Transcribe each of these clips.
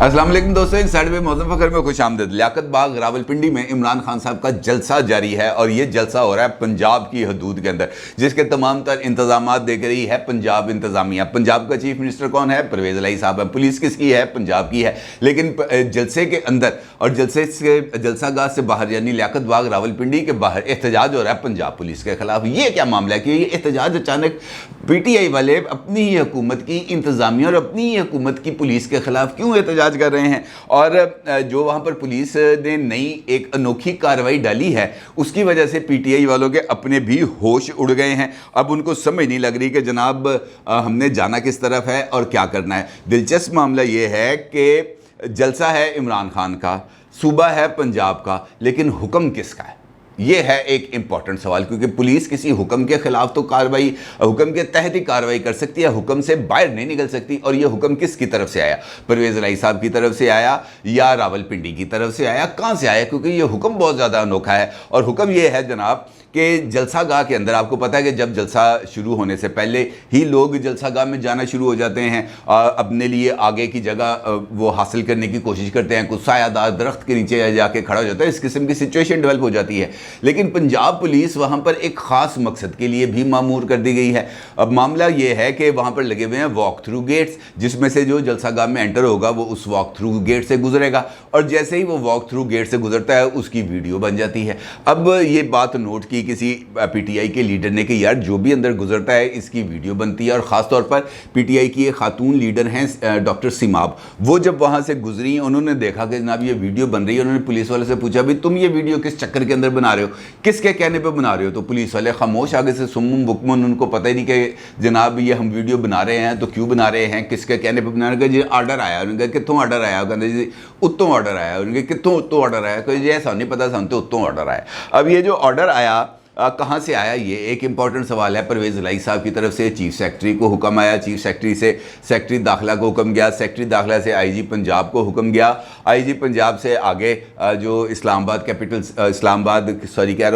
अस्सलाम वालेकुम दोस्तों, एक साइड में मौसम फखर में खुश आमदीद। लियाकत बाग रावलपिंडी में इमरान खान साहब का जलसा जारी है और ये जलसा हो रहा है पंजाब की हदूद के अंदर, जिसके तमाम तर इंतजामात देख रही है पंजाब इंतजामिया। पंजाब का चीफ मिनिस्टर कौन है? परवेज इलाही साहब है। पुलिस किसकी है? पंजाब की है। लेकिन जलसे के अंदर और जलसागाह से बाहर यानी लियाकत बाग रावलपिंडी के बाहर एहतजाज हो रहा है पंजाब पुलिस के खिलाफ। ये क्या मामला है कि ये एहतजाज अचानक PTI वाले अपनी ही हुकूमत की इंतजामिया और अपनी ही हुकूमत की पुलिस के खिलाफ क्यों एहतजाज कर रहे हैं? और जो वहाँ पर पुलिस ने नई एक अनोखी कार्रवाई डाली है उसकी वजह से PTI वालों के अपने भी होश उड़ गए हैं। अब उनको समझ नहीं लग रही कि जनाब हमने जाना किस तरफ है और क्या करना है। दिलचस्प मामला ये है कि जलसा है इमरान खान का, सूबा है पंजाब का, लेकिन हुक्म किसका है? ये है एक इंपॉर्टेंट सवाल, क्योंकि पुलिस किसी हुक्म के खिलाफ तो कार्रवाई, हुक्म के तहत ही कार्रवाई कर सकती है, हुक्म से बाहर नहीं निकल सकती। और ये हुक्म किसकी तरफ से आया? परवेज इलाही साहब की तरफ से आया या रावलपिंडी की तरफ से आया? कहाँ से आया? क्योंकि ये हुक्म बहुत ज़्यादा अनोखा है। और हुक्म ये है जनाब कि जलसागाह के अंदर, आपको पता है कि जब जलसा शुरू होने से पहले ही लोग जलसागाह में जाना शुरू हो जाते हैं, अपने लिए आगे की जगह वो हासिल करने की कोशिश करते हैं, कुछ सायादार दरख्त के नीचे जाके खड़ा हो जाता है, इस किस्म की सिचुएशन डेवलप हो जाती है। लेकिन पंजाब पुलिस वहाँ पर एक ख़ास मकसद के लिए भी मामूर कर दी गई है। अब मामला ये है कि वहाँ पर लगे हुए हैं वॉक थ्रू गेट्स, जिसमें से जो जलसागाह में एंटर होगा वो उस वॉक थ्रू गेट से गुजरेगा, और जैसे ही वो वॉक थ्रू गेट से गुजरता है उसकी वीडियो बन जाती है। अब ये बात नोट की किसी PTI के लीडर ने कि यार जो भी अंदर गुजरता है इसकी वीडियो बनती है। और ख़ास तौर पर PTI की एक खातून लीडर हैं डॉक्टर सिमाब, वो जब वहाँ से गुजरी उन्होंने देखा कि जनाब ये वीडियो बन रही है। उन्होंने पुलिस वाले से पूछा, भाई तुम ये वीडियो किस चक्कर के अंदर बना रहे हो, किसके कहने पे बना रहे हो? तो पुलिस वाले खामोश, आगे से सुम्मुम बुकमुन, उनको पता ही नहीं कि जनाब ये हम वीडियो बना रहे हैं तो क्यों बना रहे हैं, किसके कहने पे बना रहे हैं? जी आर्डर आया। उन्होंने कहा कितों आर्डर आया? कहते जी उत्तों आर्डर आया। उनके कितों उत्तों आर्डर आया? कहे जी ऐसा नहीं पता, सन तो उत्तों आर्डर आया। अब ये जो आर्डर आया कहाँ से आया, ये एक इंपॉर्टेंट सवाल है। परवेज इलाही साहब की तरफ से चीफ सेक्रेटरी को हुक्म आया, चीफ सेक्रेटरी से सेक्रेटरी दाखिला को हुक्म गया, सेक्रेटरी दाखिला से IG पंजाब को हुक्म गया, IG पंजाब से आगे जो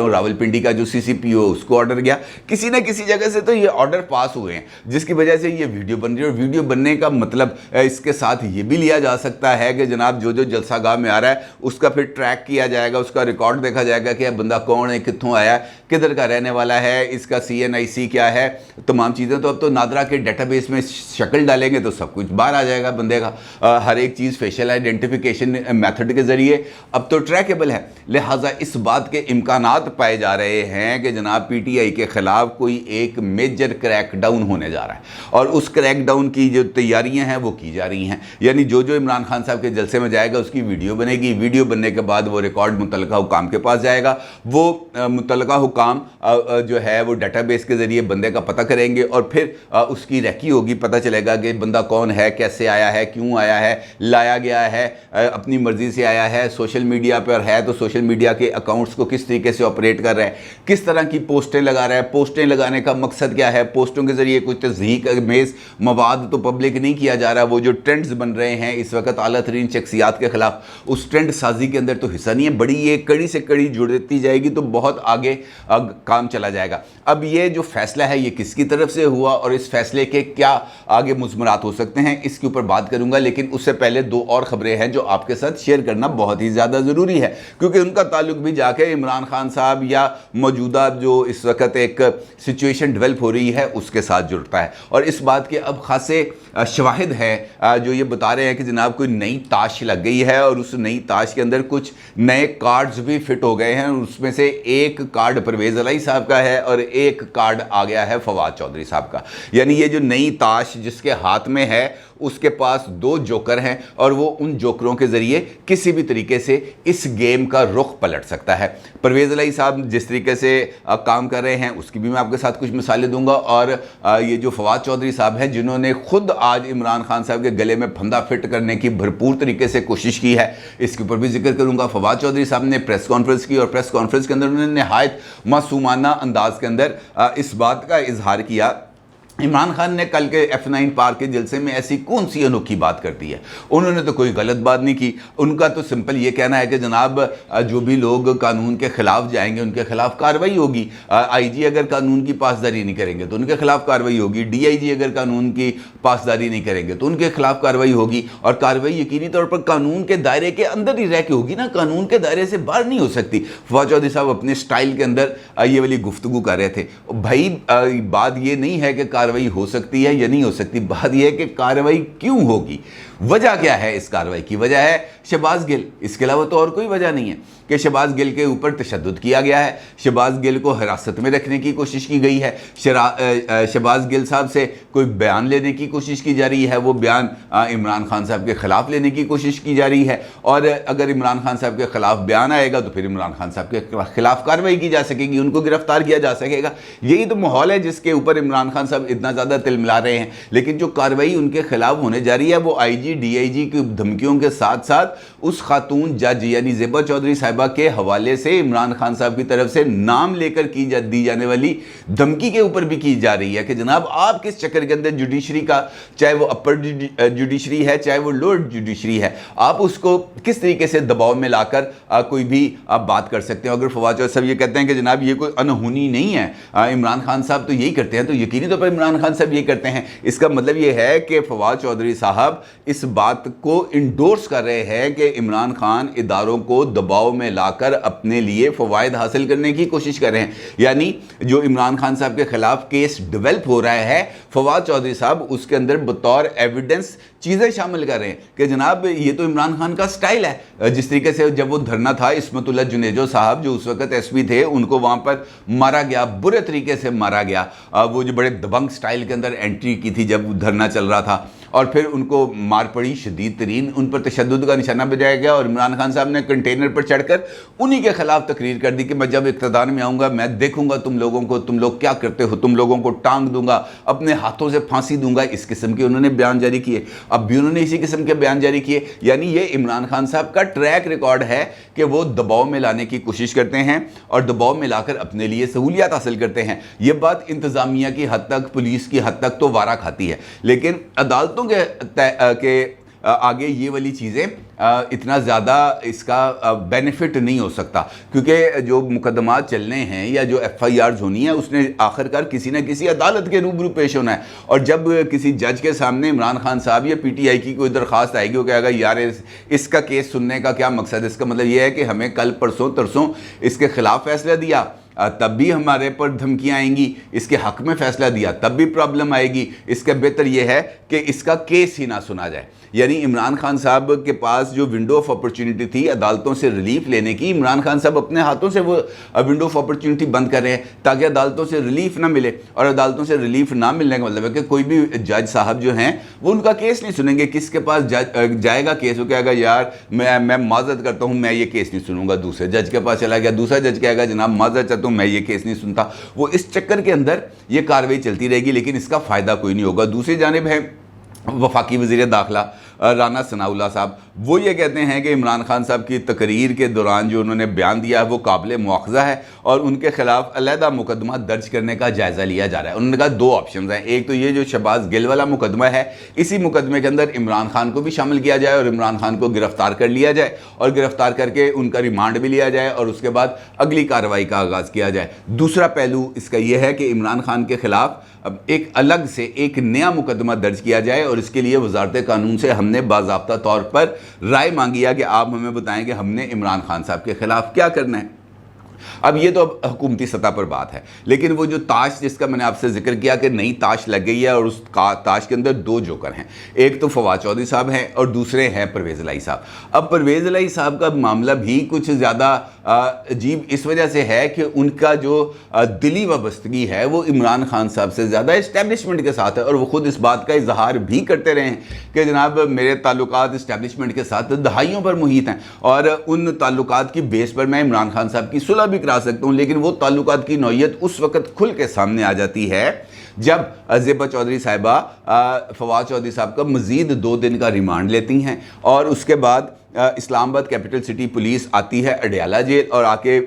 रावलपिंडी का जो CCPO उसको ऑर्डर गया। किसी न किसी जगह से तो ये ऑर्डर पास हुए हैं, जिसकी वजह से ये वीडियो बन रही है। और वीडियो बनने का मतलब इसके साथ ये भी लिया जा सकता है कि जनाब जो जलसागाह में आ रहा है उसका फिर ट्रैक किया जाएगा, उसका रिकॉर्ड देखा जाएगा कि बंदा कौन है, कित्थों आया, किधर का रहने वाला है, इसका CNIC क्या है, तमाम चीज़ें। तो अब तो नादरा के डेटाबेस में शक्ल डालेंगे तो सब कुछ बाहर आ जाएगा बंदे का। हर एक चीज़ फेशियल आइडेंटिफिकेशन मेथड के ज़रिए अब तो ट्रैकेबल है। लिहाजा इस बात के इम्कानात पाए जा रहे हैं कि जनाब PTI के ख़िलाफ़ कोई एक मेजर क्रैकडाउन होने जा रहा है, और उस क्रैकडाउन की जो तैयारियां हैं वो की जा रही हैं। यानी जो इमरान खान साहब के जलसे में जाएगा उसकी वीडियो बनेगी, वीडियो बनने के बाद वो रिकॉर्ड मुतल्लका हुकाम के पास जाएगा, वो मुतल्लका हुकाम जो है वो डेटाबेस के ज़रिए बंदे का पता करेंगे, और फिर उसकी रेकी होगी, पता चलेगा कि बंदा कौन है, कैसे आया है, क्यों आया है, लाया गया है, अपनी मर्ज़ी से आया है, सोशल मीडिया पर है तो सोशल मीडिया के अकाउंट्स को किस तरीके से ऑपरेट कर रहा है, किस तरह की पोस्टें लगा रहा है, पोस्टें लगाने का मकसद क्या है, पोस्टों के ज़रिए कुछ तज़हीक मेज़ मवाद तो पब्लिक नहीं किया जा रहा। वो जो ट्रेंड्स बन रहे हैं इस वक्त आला तरीन शख्सियात के ख़िलाफ़, उस ट्रेंड साजी के अंदर तो हिस्सा नहीं है। बड़ी ये कड़ी से कड़ी जुड़ती जाएगी तो बहुत आगे काम चला जाएगा। अब ये जो फैसला है ये किसकी तरफ से हुआ और इस फैसले के क्या आगे मुज़मरात हो सकते हैं, इसके ऊपर बात करूंगा। लेकिन उससे पहले दो और खबरें हैं जो आपके साथ शेयर करना बहुत ही ज़्यादा ज़रूरी है, क्योंकि उनका ताल्लुक भी जाके इमरान खान साहब या मौजूदा जो इस वक्त एक सिचुएशन डेवलप हो रही है उसके साथ जुड़ता है। और इस बात के अब खासे शवाहिद हैं जो ये बता रहे हैं कि जनाब कोई नई ताश लग गई है और उस नई ताश के अंदर कुछ नए कार्ड्स भी फिट हो गए हैं। उसमें से एक कार्ड परवेज इलाही साहब का है और एक कार्ड आ गया है फवाद चौधरी साहब का। यानी ये जो नई ताश जिसके हाथ में है उसके पास दो जोकर हैं और वो उन जोकरों के ज़रिए किसी भी तरीके से इस गेम का रुख पलट सकता है। परवेज इलाही साहब जिस तरीके से काम कर रहे हैं उसकी भी मैं आपके साथ कुछ मिसालें दूंगा, और ये जो फवाद चौधरी साहब हैं जिन्होंने खुद आज इमरान खान साहब के गले में फंदा फिट करने की भरपूर तरीके से कोशिश की है, इसके ऊपर भी जिक्र करूंगा। फवाद चौधरी साहब ने प्रेस कॉन्फ्रेंस की और प्रेस कॉन्फ्रेंस के अंदर उन्होंने नहायत मासूमाना अंदाज के अंदर इस बात का इजहार किया इमरान खान ने कल के F9 पार्क के जलसे में ऐसी कौन सी अनोखी बात कर दी है? उन्होंने तो कोई गलत बात नहीं की। उनका तो सिंपल ये कहना है कि जनाब जो भी लोग कानून के खिलाफ जाएंगे उनके खिलाफ कार्रवाई होगी। आईजी अगर कानून की पासदारी नहीं करेंगे तो उनके खिलाफ कार्रवाई होगी। डीआईजी अगर कानून की पासदारी नहीं करेंगे तो उनके खिलाफ कार्रवाई होगी। और कार्रवाई यकीनी तौर पर कानून के दायरे के अंदर ही रह के होगी ना, कानून के दायरे से बाहर नहीं हो सकती। फवाद चौधरी साहब अपने स्टाइल के अंदर ये वाली गुफ्तगू कर रहे थे। भाई बात ये नहीं है कि कार्रवाई हो सकती है या नहीं हो सकती, बात यह है कि कार्रवाई क्यों होगी, वजह क्या है इस कार्रवाई की? वजह है शहबाज गिल, इसके अलावा तो और कोई वजह नहीं है कि शहबाज गिल के ऊपर तशद्दुद किया गया है, शहबाज गिल को हिरासत में रखने की कोशिश की गई है, शहबाज गिल साहब से कोई बयान लेने की कोशिश की जा रही है, वो बयान इमरान खान साहब के ख़िलाफ़ लेने की कोशिश की जा रही है। और अगर इमरान खान साहब के ख़िलाफ़ बयान आएगा तो फिर इमरान खान साहब के ख़िलाफ़ कार्रवाई की जा सकेगी, उनको गिरफ्तार किया जा सकेगा। यही तो माहौल है जिसके ऊपर इमरान खान साहब इतना ज़्यादा तिलमिला रहे हैं। लेकिन जो कार्रवाई उनके खिलाफ होने जा रही है वो आईजी डीआईजी की धमकियों के साथ साथ उस खातून जज यानी ज़ेबा चौधरी साहिबा के हवाले से इमरान खान साहब की तरफ से नाम लेकर दी जाने वाली धमकी के ऊपर भी की जा रही है कि जनाब आप किस चक्कर के अंदर जुडिशरी का, चाहे वो अपर जुडिशरी है चाहे वो लोअर जुडिशरी है, आप उसको किस तरीके से दबाव में लाकर कोई भी आप बात कर सकते हो। अगर फवाद चौधरी साहब ये कहते हैं कि जनाब ये कोई अनहोनी नहीं है, इमरान खान साहब तो यही करते हैं, तो यकीनी तौर पर इमरान खान साहब ये करते हैं। इसका मतलब ये है कि फवाद चौधरी साहब इस बात को इंडोर्स कर रहे हैं कि इमरान खान इदारों को दबाव में लाकर अपने लिए फ़वाइद हासिल करने की कोशिश कर रहे हैं। यानी जो इमरान खान साहब के खिलाफ केस डेवलप हो रहा है, फवाद चौधरी साहब उसके अंदर बतौर एविडेंस चीज़ें शामिल कर रहे हैं कि जनाब ये तो इमरान खान का स्टाइल है। जिस तरीके से जब वो धरना था, इस्मतुल्लाह जुनेजो साहब जो उस वक्त एसपी थे, उनको वहाँ पर मारा गया, बुरे तरीके से मारा गया। वो जो बड़े दबंग स्टाइल के अंदर एंट्री की थी जब धरना चल रहा था, और फिर उनको मार पड़ी शदीद तरीन, उन पर तशद्दुद का निशाना बजाया गया। और इमरान खान साहब ने कंटेनर पर चढ़कर उन्हीं के खिलाफ तकरीर कर दी कि मैं जब इक़्तिदार में आऊँगा मैं देखूँगा तुम लोगों को, तुम लोग क्या करते हो, तुम लोगों को टांग दूंगा, अपने हाथों से फांसी दूंगा। इस किस्म के उन्होंने बयान जारी किए। अब भी उन्होंने इसी किस्म के बयान जारी किए। यानी ये इमरान खान साहब का ट्रैक रिकॉर्ड है कि वो दबाव में लाने की कोशिश करते हैं और दबाव में लाकर अपने लिए सहूलियत हासिल करते हैं। ये बात इंतज़ामिया की हद तक, पुलिस की हद तक तो वारा खाती है, लेकिन अदालतों के आगे ये वाली चीज़ें इतना ज़्यादा इसका बेनिफिट नहीं हो सकता, क्योंकि जो मुकदमात चलने हैं या जो FIRs होनी है उसने आखिरकार किसी न किसी अदालत के रूबरू पेश होना है। और जब किसी जज के सामने इमरान खान साहब या PTI की कोई दरख्वास्त आएगी, वो कहेगा यार इसका केस सुनने का क्या मकसद है, इसका मतलब ये है कि हमें कल परसों तरसों इसके ख़िलाफ़ फैसला दिया तब भी हमारे पर धमकियाँ आएंगी, इसके हक़ में फ़ैसला दिया तब भी प्रॉब्लम आएगी, इसका बेहतर यह है कि इसका केस ही ना सुना जाए। यानी इमरान खान साहब के पास जो विंडो ऑफ अपॉर्चुनिटी थी अदालतों से रिलीफ लेने की, इमरान खान साहब अपने हाथों से वो विंडो ऑफ अपॉर्चुनिटी बंद कर रहे हैं ताकि अदालतों से रिलीफ ना मिले। और अदालतों से रिलीफ ना मिलने का मतलब है कि कोई भी जज साहब जो हैं वो उनका केस नहीं सुनेंगे। किसके पास जाएगा केस? वो कहेगा यार मैं माजरत करता हूँ, मैं ये केस नहीं सुनूंगा। दूसरे जज के पास चला गया, दूसरा जज कहेगा जनाब माजरत चाहता हूँ, मैं ये केस नहीं सुनता। वो इस चक्कर के अंदर ये कार्रवाई चलती रहेगी, लेकिन इसका फ़ायदा कोई नहीं होगा। दूसरी जानिब है वफाकी वज़ीर दाखिला राना सनाउल्लाह साहब, वो ये कहते हैं कि इमरान खान साहब की तकरीर के दौरान जो उन्होंने बयान दिया है वो काबिल मुआख़ज़ा है और उनके खिलाफ अलहदा मुकदमा दर्ज करने का जायज़ा लिया जा रहा है। उन्होंने कहा दो ऑप्शन हैं, एक तो ये जो शहबाज गिल वाला मुकदमा है, इसी मुकदमे के अंदर इमरान खान को भी शामिल किया जाए और इमरान खान को गिरफ़्तार कर लिया जाए और गिरफ़्तार करके उनका रिमांड भी लिया जाए और उसके बाद अगली कार्रवाई का आगाज़ किया जाए। दूसरा पहलू इसका यह है कि इमरान खान के ख़िलाफ़ अब एक अलग से एक नया मुकदमा दर्ज किया जाए और इसके लिए वज़ारत कानून से हमने बाज़ाब्ता तौर पर राय मांगी है कि आप हमें बताएं कि हमने इमरान खान साहब के ख़िलाफ़ क्या करना है। अब ये तो अब हुकूमती सतह पर बात है, लेकिन वो जो ताश जिसका मैंने आपसे जिक्र किया कि नई ताश लग गई है और उस ताश के अंदर दो जोकर हैं, एक तो फवाद चौधरी साहब हैं और दूसरे हैं परवेज़ इलाही साहब। अब परवेज़ इलाही साहब का मामला भी कुछ ज़्यादा अजीब इस वजह से है कि उनका जो दिली वाबस्तगी है वो इमरान खान साहब से ज़्यादा इस्टेब्लिशमेंट के साथ है और वो ख़ुद इस बात का इजहार भी करते रहे हैं कि जनाब मेरे ताल्लुकात इस्टेब्लिशमेंट के साथ दहाइयों पर मुहित हैं और उन ताल्लुकात की बेस पर मैं इमरान खान साहब की सुलह भी करा सकता हूँ। लेकिन वो ताल्लुकात की नौयत उस वक्त खुल के सामने आ जाती है जब ज़ेबा चौधरी साहिबा फवाद चौधरी साहब का मज़ीद 2 दिन का रिमांड लेती हैं और उसके बाद इस्लामाबाद कैपिटल सिटी पुलिस आती है अडयाला जेल और आके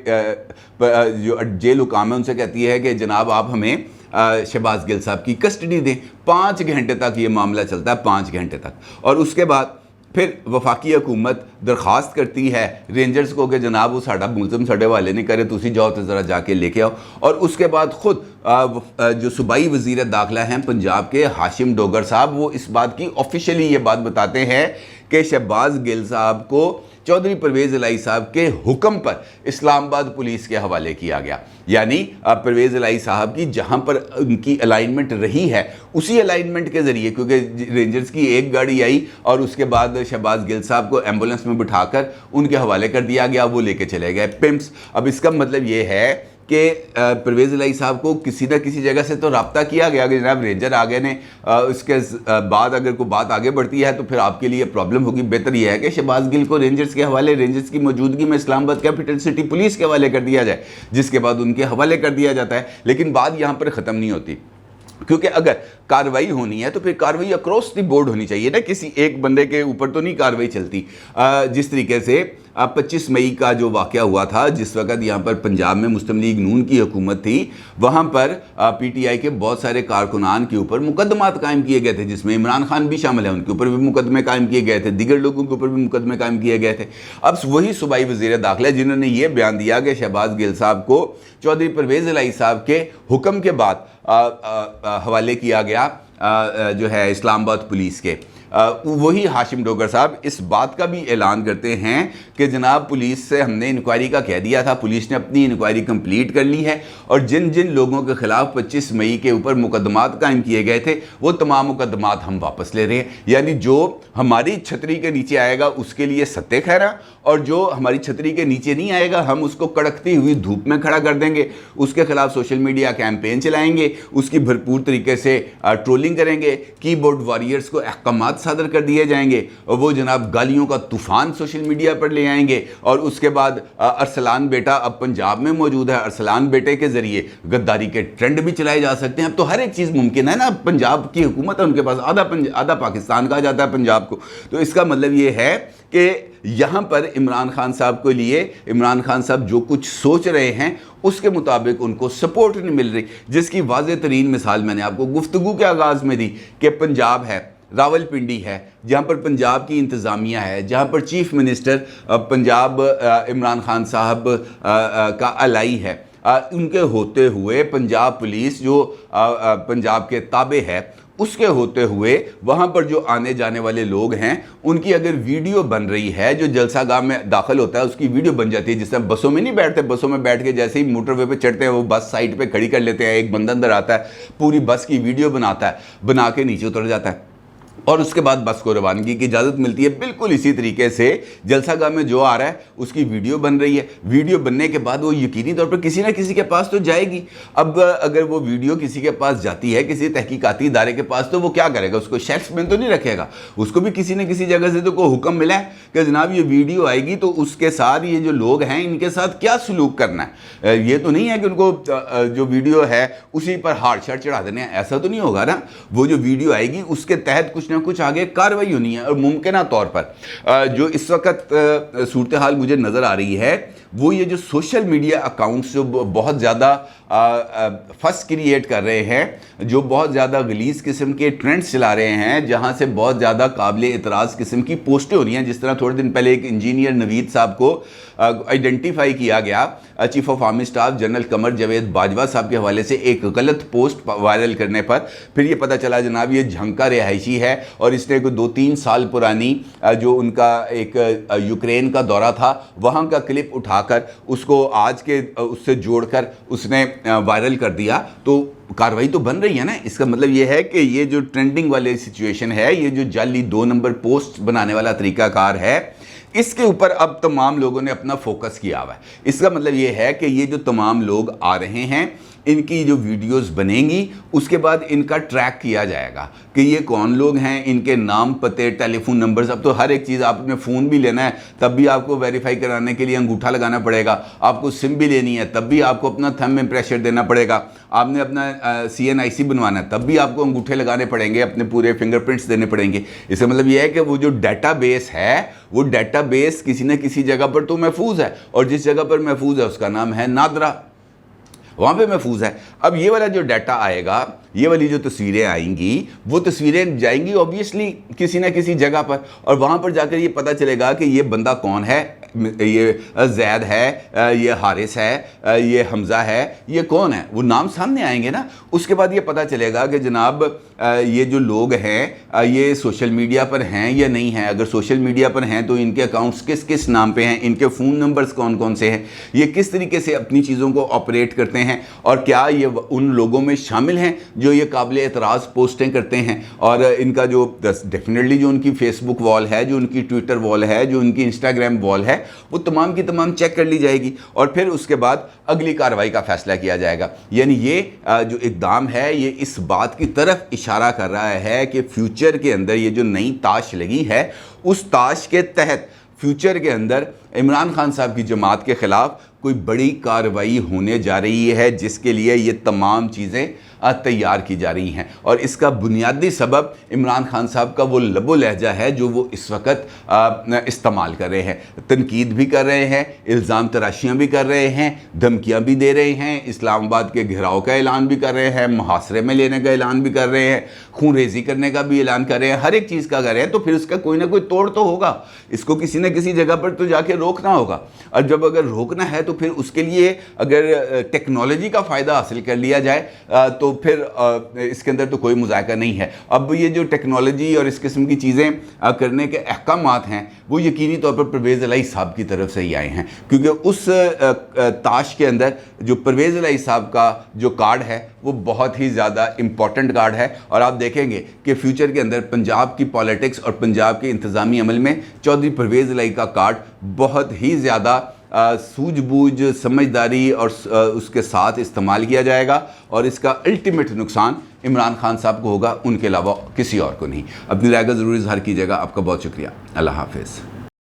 जो जेल हुकाम है उनसे कहती है कि जनाब आप हमें शहबाज गिल साहब की कस्टडी दें। 5 घंटे तक ये मामला चलता है, 5 घंटे तक। और उसके बाद फिर वफाकी हुकूमत दरख्वास्त करती है रेंजर्स को कि जनाब वो साड़ा मुलजम साढ़े वाले नहीं करे, तुसी जाओ तो ज़रा जाके लेके आओ। और उसके बाद ख़ुद जो सूबाई वज़ीर दाखिला हैं पंजाब के हाशिम डोगर साहब, वो इस बात की ऑफिशियली ये बात बताते हैं कि शहबाज गिल साहब को चौधरी परवेज़ इलाही साहब के हुक्म पर इस्लामाबाद पुलिस के हवाले किया गया। यानी परवेज़ इलाही साहब की जहां पर उनकी अलाइनमेंट रही है उसी अलाइनमेंट के ज़रिए, क्योंकि रेंजर्स की एक गाड़ी आई और उसके बाद शहबाज गिल साहब को एम्बुलेंस में बिठाकर उनके हवाले कर दिया गया, वो लेके चले गए पिम्प्स। अब इसका मतलब ये है कि परवेज़ इलाही साहब को किसी न किसी जगह से तो रब्ता किया गया कि जनाब रेंजर आ गए ने, उसके बाद अगर कोई बात आगे बढ़ती है तो फिर आपके लिए प्रॉब्लम होगी। बेहतर यह है कि शहबाज गिल को रेंजर्स के हवाले, रेंजर्स की मौजूदगी में इस्लामाबाद कैपिटल सिटी पुलिस के हवाले कर दिया जाए, जिसके बाद उनके हवाले कर दिया जाता है। लेकिन बात यहाँ पर ख़त्म नहीं होती, क्योंकि अगर कार्रवाई होनी है तो फिर कार्रवाई अक्रॉस द बोर्ड होनी चाहिए ना, किसी एक बंदे के ऊपर तो नहीं कार्रवाई चलती। जिस तरीके से 25 मई का जो वाक़या हुआ था, जिस वक़्त यहाँ पर पंजाब में मुस्लिम लीग नून की हुकूमत थी, वहाँ पर PTI के बहुत सारे कारकुनान के ऊपर मुकदमात कायम किए गए थे, जिसमें इमरान खान भी शामिल है, उनके ऊपर भी मुकदमे कायम किए गए थे, दीगर लोगों के ऊपर भी मुकदमे कायम किए गए थे। अब वही सूबाई वज़ीर दाखिला जिन्होंने ये बयान दिया कि शहबाज गिल साहब को चौधरी परवेज़ इलाही साहब के हुक्म के बाद हवाले किया गया जो है इस्लामाबाद पुलिस के, वही हाशिम डोगर साहब इस बात का भी ऐलान करते हैं कि जनाब पुलिस से हमने इंक्वायरी का कह दिया था, पुलिस ने अपनी इंक्वायरी कंप्लीट कर ली है और जिन जिन लोगों के खिलाफ 25 मई के ऊपर मुकदमात कायम किए गए थे वो तमाम मुकदमात हम वापस ले रहे हैं। यानी जो हमारी छतरी के नीचे आएगा उसके लिए सत्ते खैरा, और जो हमारी छतरी के नीचे नहीं आएगा हम उसको कड़कती हुई धूप में खड़ा कर देंगे, उसके खिलाफ सोशल मीडिया कैंपेन चलाएंगे, उसकी भरपूर तरीके से ट्रोलिंग करेंगे, कीबोर्ड वॉरियर्स को अहकामात सादर कर दिए जाएंगे और वो जनाब गालियों का तूफान सोशल मीडिया पर ले आएंगे। और उसके बाद अरसलान बेटा अब पंजाब में मौजूद है, अरसलान बेटे के ज़रिए गद्दारी के ट्रेंड भी चलाए जा सकते हैं। अब तो हर एक चीज़ मुमकिन है ना, पंजाब की हुकूमत है, उनके पास आधा पाकिस्तान कहा जाता है पंजाब को। तो इसका मतलब ये है कि यहाँ पर इमरान खान साहब के लिए, इमरान खान साहब जो कुछ सोच रहे हैं उसके मुताबिक उनको सपोर्ट नहीं मिल रही, जिसकी वाज़ेह तरीन मिसाल मैंने आपको गुफ्तगू के आगाज़ में दी कि पंजाब है, रावलपिंडी है, जहाँ पर पंजाब की इंतज़ामिया है, जहाँ पर चीफ मिनिस्टर पंजाब इमरान खान साहब का अलाई है, उनके होते हुए पंजाब पुलिस जो पंजाब के ताबे है उसके होते हुए वहाँ पर जो आने जाने वाले लोग हैं उनकी अगर वीडियो बन रही है, जो जलसागाह में दाखिल होता है उसकी वीडियो बन जाती है। जिस तरह बसों में नहीं बैठते, बसों में बैठ के जैसे ही मोटरवे पे चढ़ते हैं वो बस साइड पे खड़ी कर लेते हैं, एक बंदा अंदर आता है पूरी बस की वीडियो बनाता है, बना के नीचे उतर जाता है और उसके बाद बस को रवानगी की इजाज़त मिलती है। बिल्कुल इसी तरीके से जलसागाह में जो आ रहा है उसकी वीडियो बन रही है, वीडियो बनने के बाद वो यकीनी तौर पर किसी ना किसी के पास तो जाएगी। अब अगर वो वीडियो किसी के पास जाती है, किसी तहकीकाती इदारे के पास, तो वो क्या करेगा, उसको शेल्फ में तो नहीं रखेगा, उसको भी किसी न किसी जगह से तो कोई हुक्म मिला है कि जनाब ये वीडियो आएगी तो उसके साथ ये जो लोग हैं इनके साथ क्या सलूक करना है। ये तो नहीं है कि उनको जो वीडियो है उसी पर हार्ड शर्ट चढ़ा देने, ऐसा तो नहीं होगा ना। वो जो वीडियो आएगी उसके तहत कुछ ना कुछ आगे कार्रवाई होनी है। और मुमकिन तौर पर जो इस वक्त सूरत हाल मुझे नज़र आ रही है वो ये जो सोशल मीडिया अकाउंट्स जो बहुत ज़्यादा फस क्रिएट कर रहे हैं, जो बहुत ज़्यादा गलीज़ किस्म के ट्रेंड्स चला रहे हैं, जहाँ से बहुत ज़्यादा काबिल एतराज़ किस्म की पोस्टें हो रही हैं। जिस तरह थोड़े दिन पहले एक इंजीनियर नवीद साहब को आइडेंटिफाई किया गया chief of army staff general Qamar Javed Bajwa साहब के हवाले से एक गलत पोस्ट वायरल करने पर फिर ये पता चला जनाब ये झंका रिहायशी है और इसने कोई 2-3 साल पुरानी जो उनका एक यूक्रेन का दौरा था वहाँ का क्लिप उठाकर उसको आज के उससे जोड़कर उसने वायरल कर दिया। तो कार्रवाई तो बन रही है ना। इसका मतलब ये है कि ये जो ट्रेंडिंग वाले सिचुएशन है, ये जो जाली 2 नंबर पोस्ट बनाने वाला तरीकाकार है, इसके ऊपर अब तमाम लोगों ने अपना फोकस किया हुआ है। इसका मतलब ये है कि ये जो तमाम लोग आ रहे हैं इनकी जो वीडियोस बनेंगी उसके बाद इनका ट्रैक किया जाएगा कि ये कौन लोग हैं, इनके नाम, पते, टेलीफोन नंबर्स। अब तो हर एक चीज़, आपने फ़ोन भी लेना है तब भी आपको वेरीफाई कराने के लिए अंगूठा लगाना पड़ेगा, आपको सिम भी लेनी है तब भी आपको अपना थंब इम्प्रेशन देना पड़ेगा, आपने अपना CNIC बनवाना है तब भी आपको अंगूठे लगाने पड़ेंगे, अपने पूरे फिंगरप्रिंट्स देने पड़ेंगे। इसका मतलब ये है कि वो जो डेटाबेस है वो डेटाबेस किसी न किसी जगह पर तो महफूज है और जिस जगह पर महफूज है उसका नाम है नादरा। وہاں پہ محفوظ ہے. اب یہ والا جو ڈیٹا آئے گا, یہ والی جو تصویریں آئیں گی, وہ تصویریں جائیں گی اوبیسلی کسی نہ کسی جگہ پر, اور وہاں پر جا کر یہ پتہ چلے گا کہ یہ بندہ کون ہے, یہ زید ہے, یہ حارث ہے, یہ حمزہ ہے, یہ کون ہے, وہ نام سامنے آئیں گے نا. اس کے بعد یہ پتہ چلے گا کہ جناب یہ جو لوگ ہیں یہ سوشل میڈیا پر ہیں یا نہیں ہیں. اگر سوشل میڈیا پر ہیں تو ان کے اکاؤنٹس کس کس نام پہ ہیں, ان کے فون نمبرز کون کون سے ہیں, یہ کس طریقے سے اپنی چیزوں کو آپریٹ کرتے ہیں, اور کیا یہ ان لوگوں میں شامل ہیں جو یہ قابل اعتراض پوسٹیں کرتے ہیں. اور ان کا جو ڈیفینیٹلی جو ان کی فیس بک وال ہے, جو ان کی ٹویٹر وال ہے, جو ان کی انسٹاگرام وال ہے, وہ تمام کی تمام چیک کر لی جائے گی, اور پھر اس کے بعد اگلی کارروائی کا فیصلہ کیا جائے گا. یعنی یہ جو اقدام ہے یہ اس بات کی طرف اشارہ کر رہا ہے کہ فیوچر کے اندر یہ جو نئی تاش لگی ہے, اس تاش کے تحت فیوچر کے اندر عمران خان صاحب کی جماعت کے خلاف کوئی بڑی کارروائی ہونے جا رہی ہے, جس کے لیے یہ تمام چیزیں تیار کی جا رہی ہیں. اور اس کا بنیادی سبب عمران خان صاحب کا وہ لب و لہجہ ہے جو وہ اس وقت استعمال کر رہے ہیں. تنقید بھی کر رہے ہیں, الزام تراشیاں بھی کر رہے ہیں, دھمکیاں بھی دے رہے ہیں, اسلام آباد کے گھراؤ کا اعلان بھی کر رہے ہیں, محاصرے میں لینے کا اعلان بھی کر رہے ہیں, خون ریزی کرنے کا بھی اعلان کر رہے ہیں, ہر ایک چیز کا کر رہے ہیں. تو پھر اس کا کوئی نہ کوئی توڑ تو ہوگا, اس کو کسی نہ کسی جگہ پر تو جا کے روکنا ہوگا. اور جب اگر روکنا ہے تو پھر اس کے لیے اگر ٹیکنالوجی کا فائدہ حاصل کر لیا جائے تو پھر اس کے اندر تو کوئی مذائقہ نہیں ہے. اب یہ جو ٹیکنالوجی اور اس قسم کی چیزیں کرنے کے احکامات ہیں وہ یقینی طور پر پرویز الہی صاحب کی طرف سے ہی آئے ہیں, کیونکہ اس تاش کے اندر جو پرویز الہی صاحب کا جو کارڈ ہے وہ بہت ہی زیادہ امپورٹنٹ کارڈ ہے. اور آپ دیکھیں گے کہ فیوچر کے اندر پنجاب کی پالیٹکس اور پنجاب کے انتظامی عمل میں چودھری پرویز الہی کا کارڈ بہت ہی زیادہ سوجھ بوجھ, سمجھداری اور اس کے ساتھ استعمال کیا جائے گا, اور اس کا الٹیمیٹ نقصان عمران خان صاحب کو ہوگا, ان کے علاوہ کسی اور کو نہیں. اپنی رائے کا ضرور اظہار کیجیے گا. آپ کا بہت شکریہ. اللہ حافظ.